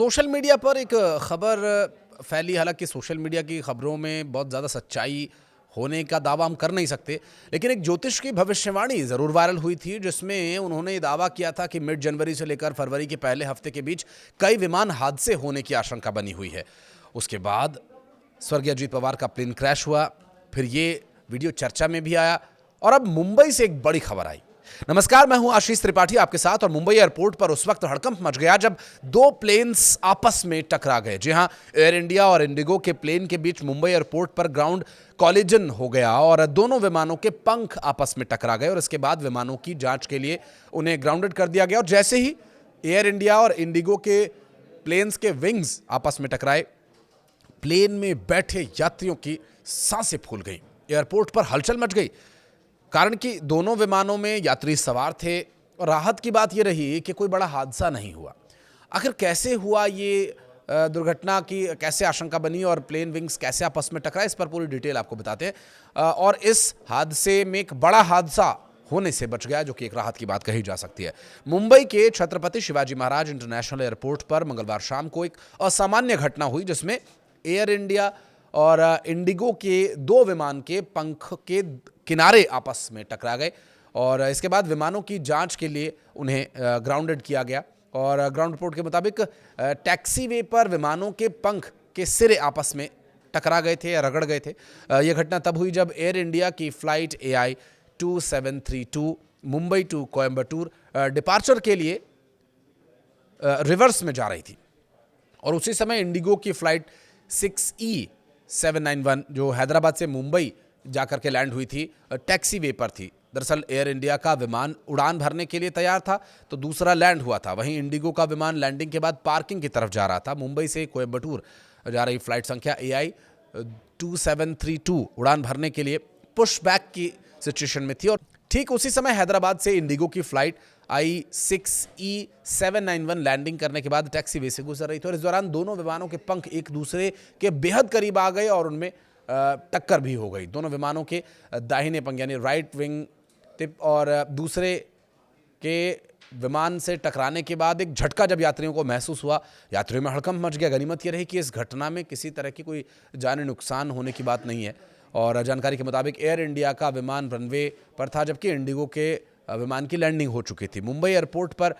Social media पर एक खबर फैली, हालांकि सोशल मीडिया की खबरों में बहुत ज़्यादा सच्चाई होने का दावा हम कर नहीं सकते, लेकिन एक ज्योतिष की भविष्यवाणी ज़रूर वायरल हुई थी जिसमें उन्होंने ये दावा किया था कि मिड जनवरी से लेकर फरवरी के पहले हफ्ते के बीच कई विमान हादसे होने की आशंका बनी हुई है। उसके बाद स्वर्गीय अजीत पवार का प्लेन क्रैश हुआ, फिर ये वीडियो चर्चा में भी आया और अब मुंबई से एक बड़ी खबर आई। नमस्कार, मैं हूं आशीष त्रिपाठी आपके साथ। और मुंबई एयरपोर्ट पर उस वक्त हड़कंप मच गया जब दो प्लेन्स आपस में टकरा गए। जी हां, एयर इंडिया और इंडिगो के प्लेन के बीच मुंबई एयरपोर्ट पर ग्राउंड कॉलिजन हो गया और दोनों विमानों के पंख आपस में टकरा गए और इसके बाद विमानों की जांच के लिए उन्हें ग्राउंडेड कर दिया गया। और जैसे ही एयर इंडिया और इंडिगो के प्लेन्स के विंग्स आपस में टकराए, प्लेन में बैठे यात्रियों की सांसें फूल गईं, एयरपोर्ट पर हलचल मच गई, कारण कि दोनों विमानों में यात्री सवार थे। और राहत की बात यह रही कि कोई बड़ा हादसा नहीं हुआ। आखिर कैसे हुआ ये दुर्घटना की कैसे आशंका बनी और प्लेन विंग्स कैसे आपस में टकराए, इस पर पूरी डिटेल आपको बताते हैं। और इस हादसे में एक बड़ा हादसा होने से बच गया, जो कि एक राहत की बात कही जा सकती है। मुंबई के छत्रपति शिवाजी महाराज इंटरनेशनल एयरपोर्ट पर मंगलवार शाम को एक असामान्य घटना हुई जिसमें एयर इंडिया और इंडिगो के दो विमान के पंख के किनारे आपस में टकरा गए और इसके बाद विमानों की जांच के लिए उन्हें ग्राउंडेड किया गया। और ग्राउंड रिपोर्ट के मुताबिक टैक्सीवे पर विमानों के पंख के सिरे आपस में टकरा गए थे या रगड़ गए थे। यह घटना तब हुई जब एयर इंडिया की flight AI 2732 Mumbai to Coimbatore departure के लिए रिवर्स में जा रही थी और उसी समय इंडिगो की फ्लाइट 6E791 जो हैदराबाद से मुंबई जाकर के लैंड हुई थी, टैक्सी वे पर थी। दरअसल एयर इंडिया का विमान उड़ान भरने के लिए तैयार था तो दूसरा लैंड हुआ था। वहीं इंडिगो का विमान लैंडिंग के बाद पार्किंग की तरफ जा रहा था। मुंबई से कोयम्बटूर जा रही फ्लाइट संख्या AI 2732 उड़ान भरने के लिए पुशबैक की सिचुएशन में थी और ठीक उसी समय हैदराबाद से इंडिगो की फ्लाइट I6E791 लैंडिंग करने के बाद टैक्सी वे से गुजर रही थी और इस दौरान दोनों विमानों के पंख एक दूसरे के बेहद करीब आ गए और उनमें टक्कर भी हो गई। दोनों विमानों के दाहिने पंख यानी राइट विंग टिप और दूसरे के विमान से टकराने के बाद एक झटका जब यात्रियों को महसूस हुआ, यात्रियों में हड़कंप मच गया। गनीमत यह रही कि इस घटना में किसी तरह की कोई जानी नुकसान होने की बात नहीं है और जानकारी के मुताबिक एयर इंडिया का विमान रनवे पर था जबकि इंडिगो के विमान की लैंडिंग हो चुकी थी। मुंबई एयरपोर्ट पर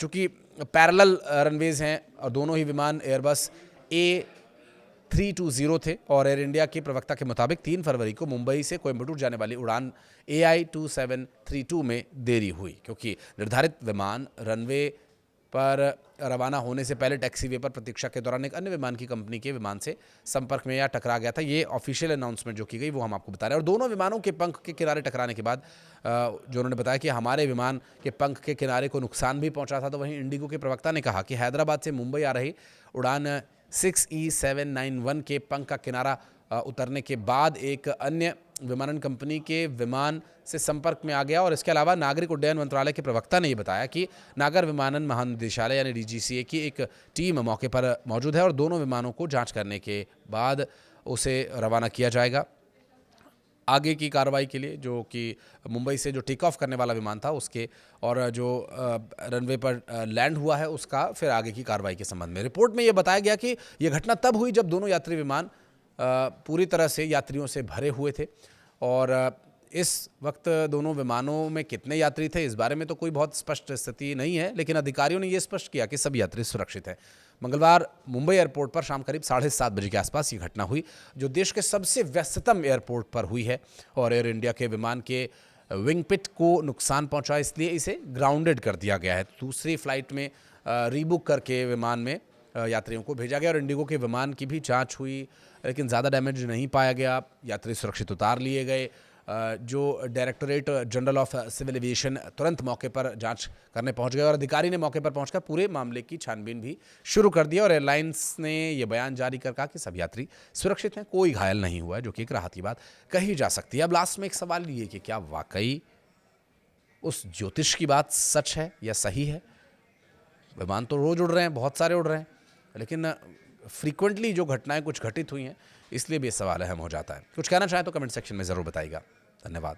चूंकि पैरेलल रनवेज हैं और दोनों ही विमान एयरबस A320 थे और एयर इंडिया के प्रवक्ता के मुताबिक 3 फरवरी को मुंबई से कोयम्बटूर जाने वाली उड़ान AI 2732 में देरी हुई क्योंकि निर्धारित विमान रनवे पर रवाना होने से पहले टैक्सीवे पर प्रतीक्षा के दौरान एक अन्य विमान की कंपनी के विमान से संपर्क में या टकरा गया था। ये ऑफिशियल अनाउंसमेंट जो की गई वो हम आपको बता रहे हैं। और दोनों विमानों के पंख के किनारे टकराने के बाद जो उन्होंने बताया कि हमारे विमान के पंख के किनारे को नुकसान भी पहुंचा था, तो वहीं इंडिगो के प्रवक्ता ने कहा कि हैदराबाद से मुंबई आ रही उड़ान 6E791 के पंख का किनारा उतरने के बाद एक अन्य विमानन कंपनी के विमान से संपर्क में आ गया। और इसके अलावा नागरिक उड्डयन मंत्रालय के प्रवक्ता ने यह बताया कि नागर विमानन महानिदेशालय यानी DGCA की एक टीम मौके पर मौजूद है और दोनों विमानों को जांच करने के बाद उसे रवाना किया जाएगा आगे की कार्रवाई के लिए, जो कि मुंबई से जो टेक ऑफ करने वाला विमान था उसके और जो रनवे पर लैंड हुआ है उसका फिर आगे की कार्रवाई के संबंध में। रिपोर्ट में यह बताया गया कि यह घटना तब हुई जब दोनों यात्री विमान पूरी तरह से यात्रियों से भरे हुए थे और इस वक्त दोनों विमानों में कितने यात्री थे इस बारे में तो कोई बहुत स्पष्ट स्थिति नहीं है, लेकिन अधिकारियों ने यह स्पष्ट किया कि सभी यात्री सुरक्षित हैं। मंगलवार मुंबई एयरपोर्ट पर शाम करीब 7:30 बजे के आसपास ये घटना हुई जो देश के सबसे व्यस्ततम एयरपोर्ट पर हुई है और एयर इंडिया के विमान के विंग पिट को नुकसान पहुंचा, इसलिए इसे ग्राउंडेड कर दिया गया है। दूसरी फ्लाइट में रीबुक करके विमान में यात्रियों को भेजा गया और इंडिगो के विमान की भी जांच हुई लेकिन ज़्यादा डैमेज नहीं पाया गया। यात्री सुरक्षित उतार लिए गए। जो Directorate General of Civil Aviation तुरंत मौके पर जांच करने पहुंच गए और अधिकारी ने मौके पर पहुंचकर पूरे मामले की छानबीन भी शुरू कर दिया और एयरलाइंस ने यह बयान जारी कर कहा कि सब यात्री सुरक्षित हैं, कोई घायल नहीं हुआ है, जो कि एक राहत की बात कही जा सकती है। अब लास्ट में एक सवाल ये कि क्या वाकई उस ज्योतिष की बात सच है या सही है? विमान तो रोज उड़ रहे हैं, बहुत सारे उड़ रहे हैं, लेकिन फ्रीक्वेंटली जो घटनाएं कुछ घटित हुई हैं इसलिए भी ये सवाल अहम हो जाता है। कुछ कहना चाहें तो कमेंट सेक्शन में ज़रूर बताइएगा। धन्यवाद।